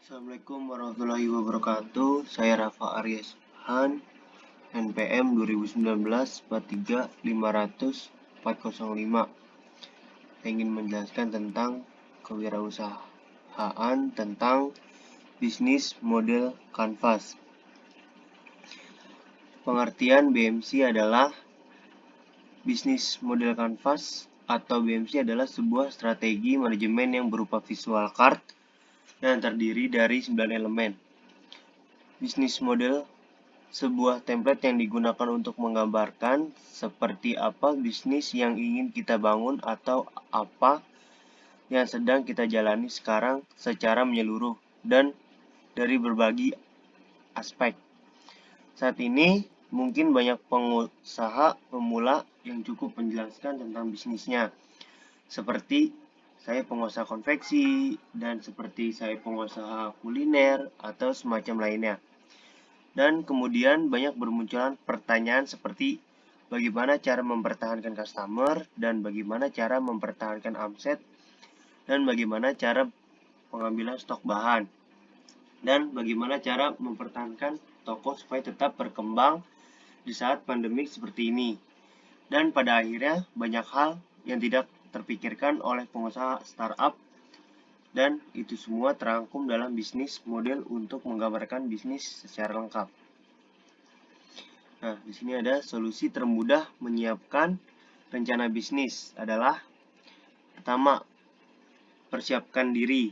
Assalamualaikum warahmatullahi wabarakatuh. Saya Rafa Aryas Han, NPM 2019-4350405. Saya ingin menjelaskan tentang kewirausahaan tentang bisnis model kanvas. Pengertian BMC adalah bisnis model kanvas atau BMC adalah sebuah strategi manajemen yang berupa visual card yang terdiri dari 9 elemen. Bisnis model sebuah template yang digunakan untuk menggambarkan seperti apa bisnis yang ingin kita bangun atau apa yang sedang kita jalani sekarang secara menyeluruh dan dari berbagai aspek. Saat ini mungkin banyak pengusaha pemula yang cukup menjelaskan tentang bisnisnya, seperti saya pengusaha konveksi dan seperti saya pengusaha kuliner atau semacam lainnya. Dan kemudian banyak bermunculan pertanyaan seperti bagaimana cara mempertahankan customer dan bagaimana cara mempertahankan omset dan bagaimana cara pengambilan stok bahan dan bagaimana cara mempertahankan toko supaya tetap berkembang di saat pandemik seperti ini. Dan pada akhirnya banyak hal yang tidak terpikirkan oleh pengusaha startup dan itu semua terangkum dalam bisnis model untuk menggambarkan bisnis secara lengkap. Nah, di sini ada solusi termudah menyiapkan rencana bisnis adalah pertama, persiapkan diri.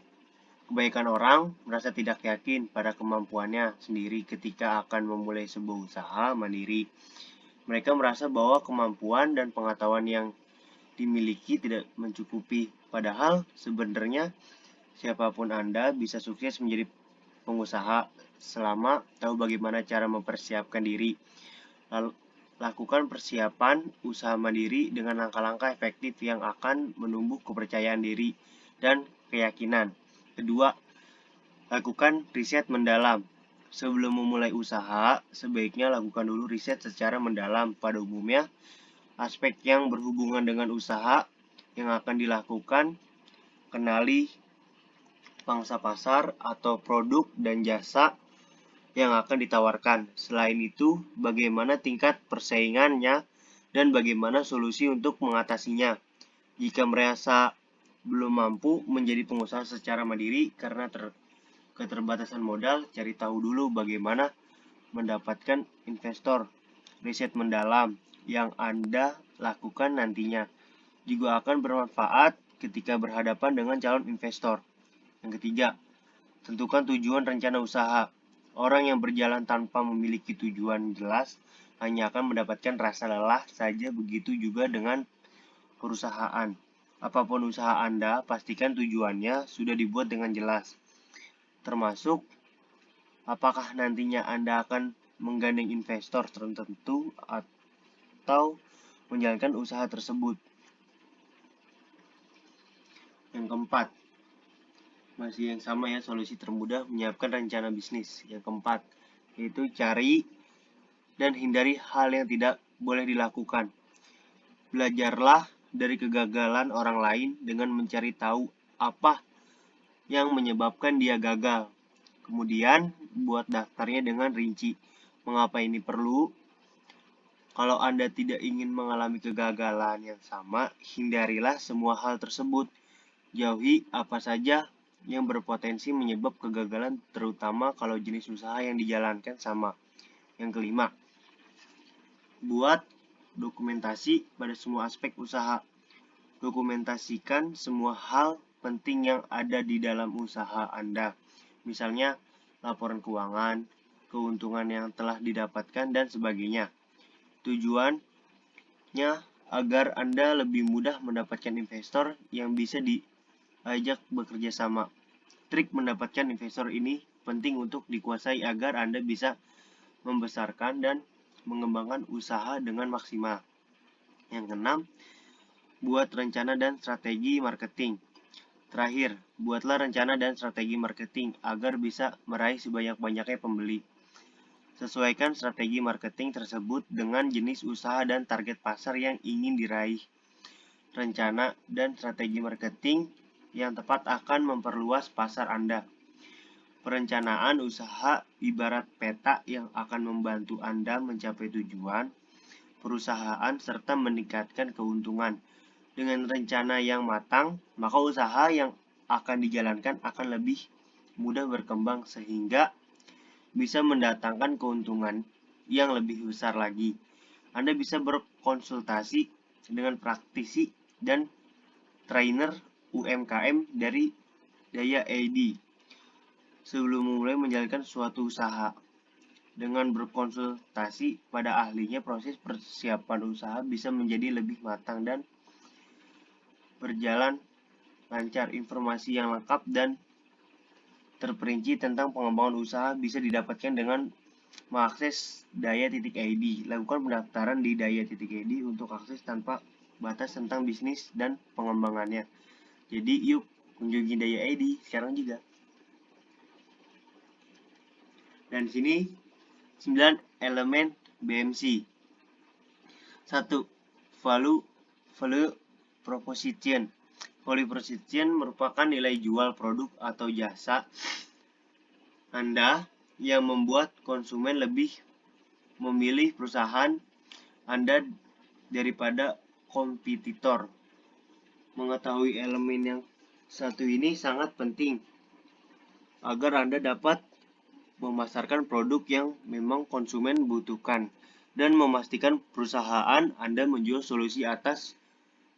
Kebanyakan orang merasa tidak yakin pada kemampuannya sendiri ketika akan memulai sebuah usaha mandiri. Mereka merasa bahwa kemampuan dan pengetahuan yang dimiliki tidak mencukupi. Padahal sebenarnya siapapun Anda bisa sukses menjadi pengusaha selama tahu bagaimana cara mempersiapkan diri. Lalu, lakukan persiapan usaha mandiri dengan langkah-langkah efektif yang akan menumbuh kepercayaan diri dan keyakinan. Kedua, lakukan riset mendalam. Sebelum memulai usaha, sebaiknya lakukan dulu riset secara mendalam. Pada umumnya, aspek yang berhubungan dengan usaha yang akan dilakukan, kenali pangsa pasar atau produk dan jasa yang akan ditawarkan. Selain itu, bagaimana tingkat persaingannya dan bagaimana solusi untuk mengatasinya. Jika merasa belum mampu menjadi pengusaha secara mandiri karena keterbatasan modal, cari tahu dulu bagaimana mendapatkan investor. Riset mendalam yang Anda lakukan nantinya juga akan bermanfaat ketika berhadapan dengan calon investor. Yang ketiga, tentukan tujuan rencana usaha. Orang yang berjalan tanpa memiliki tujuan jelas hanya akan mendapatkan rasa lelah saja, begitu juga dengan perusahaan. Apapun usaha Anda, pastikan tujuannya sudah dibuat dengan jelas. Termasuk, apakah nantinya Anda akan menggandeng investor tertentu atau menjalankan usaha tersebut. Yang keempat, masih yang sama ya, solusi termudah menyiapkan rencana bisnis. Yang keempat, yaitu cari dan hindari hal yang tidak boleh dilakukan. Belajarlah dari kegagalan orang lain dengan mencari tahu apa yang menyebabkan dia gagal. Kemudian, buat daftarnya dengan rinci. Mengapa ini perlu? Kalau Anda tidak ingin mengalami kegagalan yang sama, hindarilah semua hal tersebut. Jauhi apa saja yang berpotensi menyebab kegagalan, terutama kalau jenis usaha yang dijalankan sama. Yang kelima, buat dokumentasi pada semua aspek usaha. Dokumentasikan semua hal penting yang ada di dalam usaha Anda. Misalnya, laporan keuangan, keuntungan yang telah didapatkan, dan sebagainya. Tujuannya agar Anda lebih mudah mendapatkan investor yang bisa diajak bekerja sama. Trik mendapatkan investor ini penting untuk dikuasai agar Anda bisa membesarkan dan mengembangkan usaha dengan maksimal. Yang keenam, buat rencana dan strategi marketing. Terakhir, buatlah rencana dan strategi marketing agar bisa meraih sebanyak-banyaknya pembeli. Sesuaikan strategi marketing tersebut dengan jenis usaha dan target pasar yang ingin diraih. Rencana dan strategi marketing yang tepat akan memperluas pasar Anda. Perencanaan usaha ibarat peta yang akan membantu Anda mencapai tujuan perusahaan serta meningkatkan keuntungan. Dengan rencana yang matang, maka usaha yang akan dijalankan akan lebih mudah berkembang sehingga bisa mendatangkan keuntungan yang lebih besar lagi. Anda bisa berkonsultasi dengan praktisi dan trainer UMKM dari Daya ID sebelum memulai menjalankan suatu usaha. Dengan berkonsultasi pada ahlinya, proses persiapan usaha bisa menjadi lebih matang dan berjalan lancar. Informasi yang lengkap dan terperinci tentang pengembangan usaha bisa didapatkan dengan mengakses Daya.id. Lakukan pendaftaran di Daya.id untuk akses tanpa batas tentang bisnis dan pengembangannya. Jadi yuk kunjungi Daya.id sekarang juga. Dan di sini 9 elemen BMC. 1. Value proposition. Value proposition merupakan nilai jual produk atau jasa Anda yang membuat konsumen lebih memilih perusahaan Anda daripada kompetitor. Mengetahui elemen yang satu ini sangat penting agar Anda dapat memasarkan produk yang memang konsumen butuhkan dan memastikan perusahaan Anda menjual solusi atas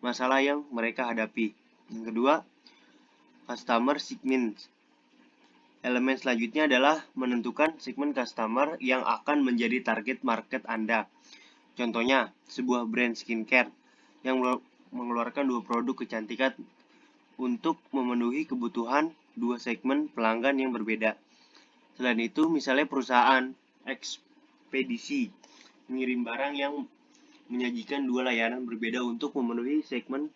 masalah yang mereka hadapi. Yang kedua, customer segment. Elemen selanjutnya adalah menentukan segmen customer yang akan menjadi target market Anda. Contohnya, sebuah brand skincare yang mengeluarkan 2 produk kecantikan untuk memenuhi kebutuhan 2 segmen pelanggan yang berbeda. Selain itu, misalnya perusahaan ekspedisi mengirim barang yang menyajikan 2 layanan berbeda untuk memenuhi segmen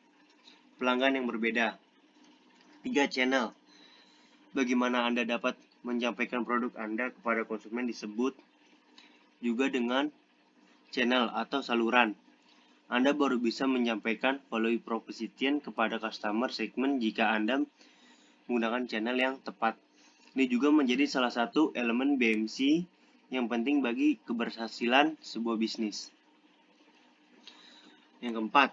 pelanggan yang berbeda. 3. Channel. Bagaimana Anda dapat menyampaikan produk Anda kepada konsumen disebut juga dengan channel atau saluran. Anda baru bisa menyampaikan value proposition kepada customer segment jika Anda menggunakan channel yang tepat. Ini juga menjadi salah satu elemen BMC yang penting bagi keberhasilan sebuah bisnis. Yang keempat,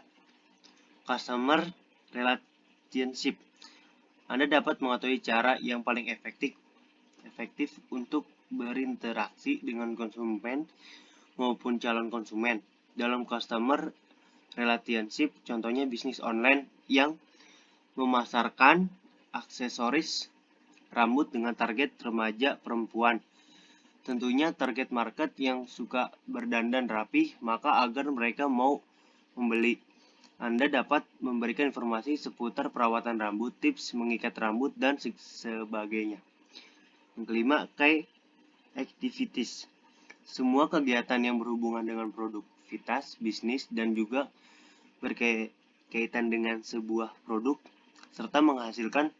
customer relationship. Anda dapat mengetahui cara yang paling efektif untuk berinteraksi dengan konsumen maupun calon konsumen. Dalam customer relationship, contohnya bisnis online yang memasarkan aksesoris rambut dengan target remaja perempuan. Tentunya target market yang suka berdandan rapi, maka agar mereka mau membeli, Anda dapat memberikan informasi seputar perawatan rambut, tips mengikat rambut, dan sebagainya. Yang kelima, key activities. Semua kegiatan yang berhubungan dengan produktivitas bisnis dan juga berkaitan dengan sebuah produk serta menghasilkan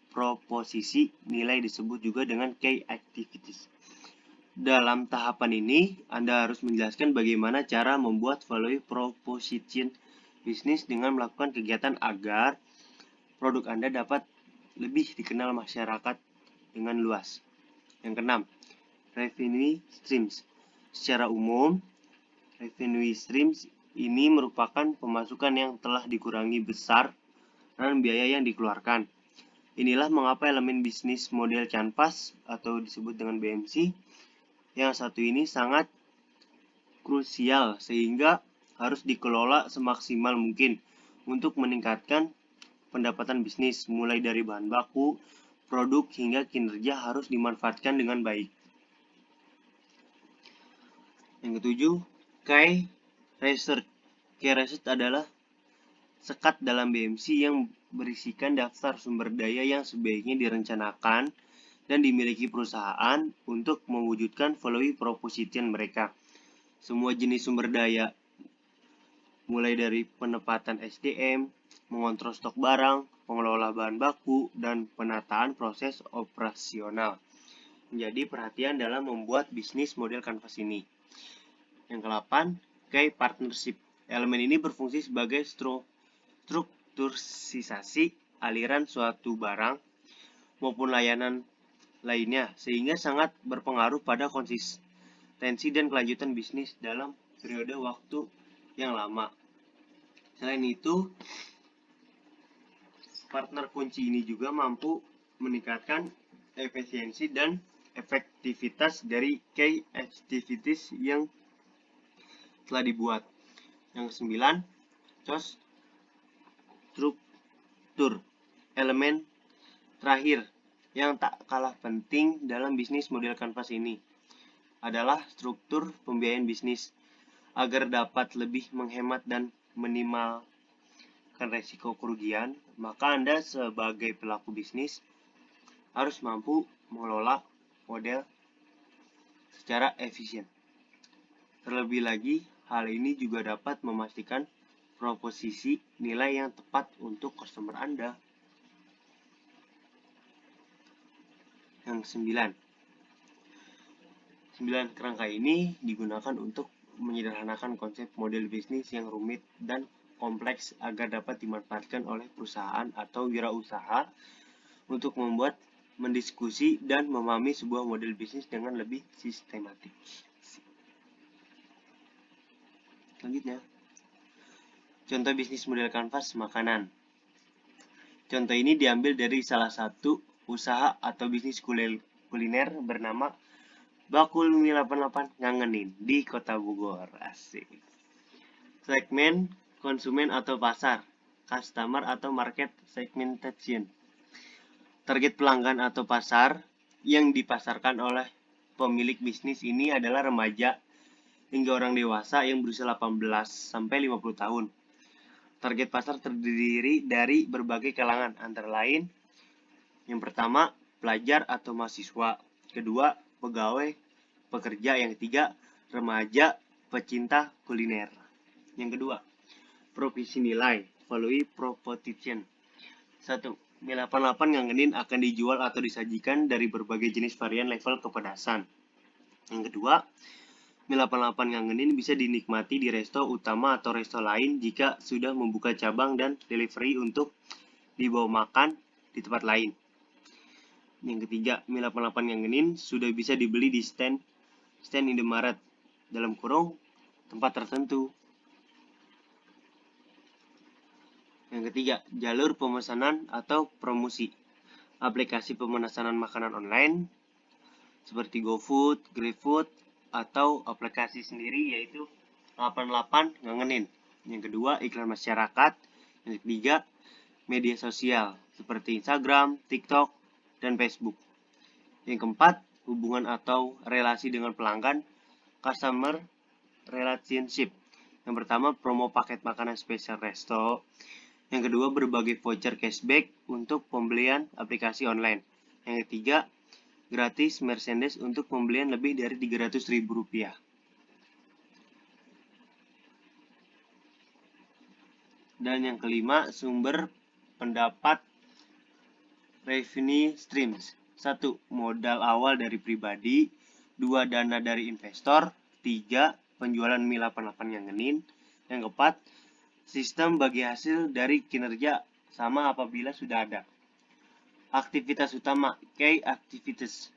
proposisi nilai disebut juga dengan key activities. Dalam tahapan ini, Anda harus menjelaskan bagaimana cara membuat value proposition bisnis dengan melakukan kegiatan agar produk Anda dapat lebih dikenal masyarakat dengan luas. Yang keenam, revenue streams. Secara umum, revenue streams ini merupakan pemasukan yang telah dikurangi besar dan biaya yang dikeluarkan. Inilah mengapa elemen bisnis model canvas atau disebut dengan BMC yang satu ini sangat krusial sehingga harus dikelola semaksimal mungkin untuk meningkatkan pendapatan bisnis, mulai dari bahan baku, produk hingga kinerja harus dimanfaatkan dengan baik. Yang ketujuh, key research. Key research adalah sekat dalam BMC yang berisikan daftar sumber daya yang sebaiknya direncanakan dan dimiliki perusahaan untuk mewujudkan value proposition mereka. Semua jenis sumber daya, mulai dari penempatan SDM, mengontrol stok barang, pengelola bahan baku, dan penataan proses operasional. Menjadi perhatian dalam membuat bisnis model canvas ini. Yang ke-8, key partnership. Elemen ini berfungsi sebagai strukturisasi aliran suatu barang maupun layanan lainnya, sehingga sangat berpengaruh pada konsistensi dan kelanjutan bisnis dalam periode waktu yang lama. Selain itu, partner kunci ini juga mampu meningkatkan efisiensi dan efektivitas dari key activities yang telah dibuat. Yang ke-9, cost struktur. Elemen terakhir yang tak kalah penting dalam bisnis model kanvas ini adalah struktur pembiayaan bisnis. Agar dapat lebih menghemat dan minimalkan resiko kerugian, maka Anda sebagai pelaku bisnis harus mampu mengelola model secara efisien. Terlebih lagi, hal ini juga dapat memastikan proposisi nilai yang tepat untuk customer Anda. Yang 9, kerangka ini digunakan untuk menyederhanakan konsep model bisnis yang rumit dan kompleks agar dapat dimanfaatkan oleh perusahaan atau wirausaha untuk mendiskusi dan memahami sebuah model bisnis dengan lebih sistematik. Selanjutnya, contoh bisnis model kanvas makanan. Contoh ini diambil dari salah satu usaha atau bisnis kuliner bernama Bakul Mie 88 Ngangenin di Kota Bogor. Asik. Segmen konsumen atau pasar, customer atau market segmentation. Target pelanggan atau pasar yang dipasarkan oleh pemilik bisnis ini adalah remaja hingga orang dewasa yang berusia 18 sampai 50 tahun. Target pasar terdiri dari berbagai kalangan, antara lain yang pertama, pelajar atau mahasiswa. Kedua, pegawai, pekerja. Yang ketiga, remaja, pecinta kuliner. Yang kedua, provisi nilai, value proposition. 1. Mie 88 Ngangenin akan dijual atau disajikan dari berbagai jenis varian level kepedasan. Yang kedua, Mie 88 Ngangenin bisa dinikmati di resto utama atau resto lain jika sudah membuka cabang dan delivery untuk dibawa makan di tempat lain. Yang ketiga, Mie 88 Ngangenin sudah bisa dibeli di stand Indomaret, dalam kurung tempat tertentu. Yang ketiga, jalur pemesanan atau promosi. Aplikasi pemesanan makanan online seperti GoFood, GrabFood, atau aplikasi sendiri yaitu 88 Ngangenin. Yang kedua, iklan masyarakat. Yang ketiga, media sosial seperti Instagram, TikTok, dan Facebook. Yang keempat, hubungan atau relasi dengan pelanggan, customer relationship. Yang pertama, promo paket makanan spesial resto. Yang kedua, berbagai voucher cashback untuk pembelian aplikasi online. Yang ketiga, gratis merchandise untuk pembelian lebih dari Rp300.000. Dan yang kelima, sumber pendapat revenue streams. 1. Modal awal dari pribadi. 2. Dana dari investor. 3. Penjualan Mie 88 Ngangenin. Yang keempat, sistem bagi hasil dari kinerja sama apabila sudah ada. Aktivitas utama, key activities.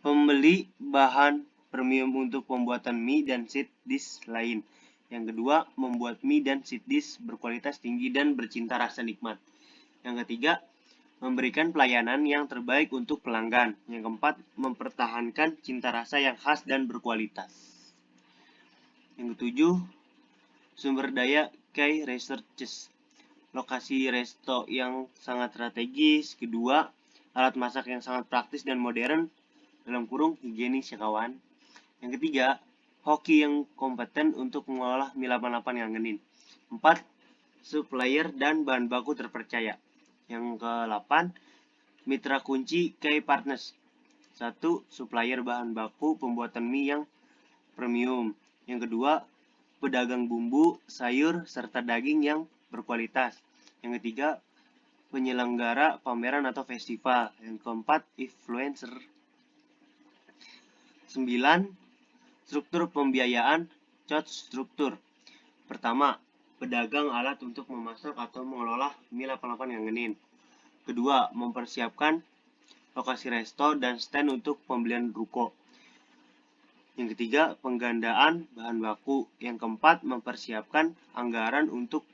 Pembeli bahan premium untuk pembuatan mie dan seed dish lain. Yang kedua, membuat mie dan seed dish berkualitas tinggi dan bercinta rasa nikmat. Yang ketiga, memberikan pelayanan yang terbaik untuk pelanggan. Yang keempat, mempertahankan cinta rasa yang khas dan berkualitas. Yang ketujuh, sumber daya key researches. Lokasi resto yang sangat strategis. Kedua, alat masak yang sangat praktis dan modern, dalam kurung higienis ya kawan. Yang ketiga, hoki yang kompeten untuk mengolah Mie 88 Ngangenin. 4. Supplier dan bahan baku terpercaya. Yang ke-8, mitra kunci key partners. 1. Supplier bahan baku pembuatan mie yang premium. Yang kedua, pedagang bumbu, sayur, serta daging yang berkualitas. Yang ketiga, penyelenggara pameran atau festival. Yang keempat, influencer. 9. Struktur pembiayaan, cost struktur. Pertama, pedagang alat untuk memasak atau mengelola Mie 88 Ngangenin. Kedua, mempersiapkan lokasi resto, dan stand untuk pembelian ruko. Yang ketiga, penggandaan bahan baku. Yang keempat, mempersiapkan anggaran untuk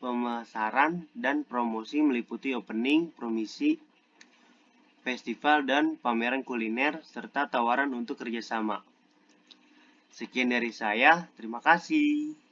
pemasaran dan promosi meliputi opening, promisi, festival, dan pameran kuliner, serta tawaran untuk kerjasama. Sekian dari saya, terima kasih.